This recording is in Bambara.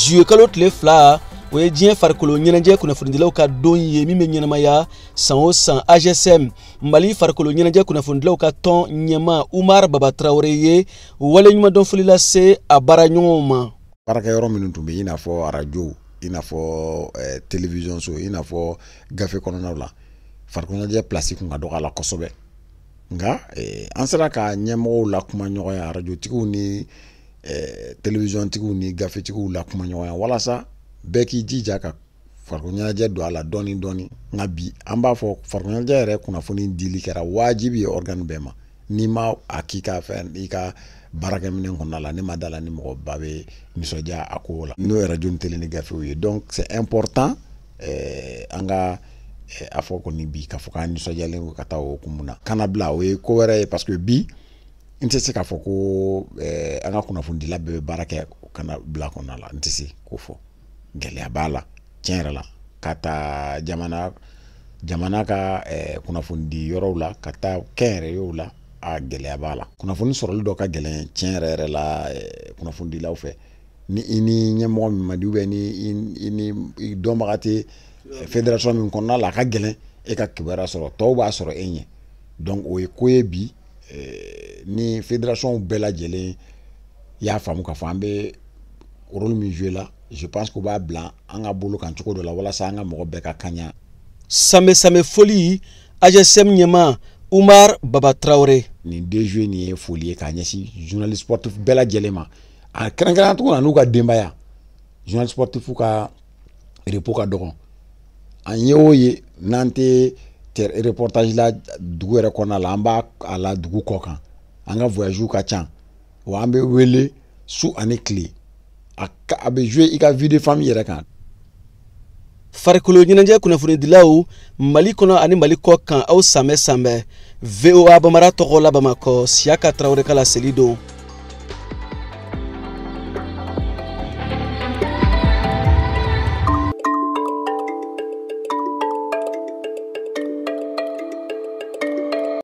juillet kalo tile fila o ye diɲɛ farikolo ɲɛnajɛ kunnafonidilaw ka don ye min bɛ ɲɛnamaya san o san. AGSM Mali farikolo ɲɛnajɛ kunnafonidilaw ka tɔn ɲɛma Umar Baba Traoré ye waleɲumandɔn foli lase a baaraɲɔgɔnw ma. Baarakɛyɔrɔ minnu tun bɛ i n'a fɔ radio, i n'a fɔ télévision so, i n'a fɔ gafe kɔnɔnaw la, farikolo ɲɛnajɛ place kun ka dɔgɔ a la kosɛbɛ. Nka an sera ka ɲɛmɔgɔw la kuma ɲɔgɔnya, radiotigiw ni télévision tigiw ni gafetigiw la kuma ɲɔgɔnya walasa bɛɛ k'i jija ka farikolo ɲɛnajɛ don a la dɔɔni dɔɔni. Nka bi an b'a fɔ farikolo ɲɛnajɛ yɛrɛ kunnafoni dili kɛra wajibi ye organe bɛɛ ma. N'i ma a k'i ka fɛn i ka baarakɛminɛn kɔnɔna la, ne ma dala ni mɔgɔ ba bɛ nisɔndiya a ko la. N'o ye radio ni télé ni gafew ye. Donc c'est important an ka a fɔ kɔni bi k'a fɔ k'an nisɔndiyalen ka taa o hukumu na. Kana bila o ye ko wɛrɛ ye parce que bi n tɛ se k'a fɔ ko an ka kunnafonidila bɛɛ bɛ baara kɛ kana bila kɔnɔna la, n tɛ se k'o fɔ. Gɛlɛya b'a la tiɲɛ yɛrɛ la ka taa jamana ka kunnafonidi yɔrɔw la ka taa kɛnyɛrɛyew la a gɛlɛya b'a la. Kunnafoni sɔrɔli dɔ ka gɛlɛn tiɲɛ yɛrɛ la kunnafonidilaw fɛ. Ni i ni ɲɛmɔgɔ min man di ni i ni dɔnbaga tɛ fédération min kɔnɔna la a ka gɛlɛn e ka kibaruya sɔrɔ tɔw b'a sɔrɔ e ɲɛ. Donc o ye ko ye bi ni fédération bɛɛ lajɛlen y'a faamu k'a fɔ an bɛ rôle min jouer la, je pense qu'on b'a bila an ka bolo kan cogo dɔ la walasa an ka mɔgɔ bɛɛ ka kaɲa. Samɛ foli AGSM ɲɛma Umar Baba Traoré. Nin 2 juillet nin ye foli ye k'a ɲɛsin journaliste sportif bɛɛ lajɛlen ma. A kɛrɛnkɛrɛnnenya cogo la n'u ka denbaya journaliste sportif ka repos ka dɔgɔ. An ye o ye n'an tɛ reportage la dugu yɛrɛ kɔnɔna la an b'a a la dugu kɔ kan. An ka voyage ka ca wa an bɛ wele su ani tile a bɛ jouer i ka vie de famille yɛrɛ kan. Farikolo ɲɛnajɛ kunnafonidilaw Mali kɔnɔ ani Mali kɔ kan aw sanbɛ VOA Bamara tɔgɔ la Bamakɔ Siyaka Traoré ka laseli don.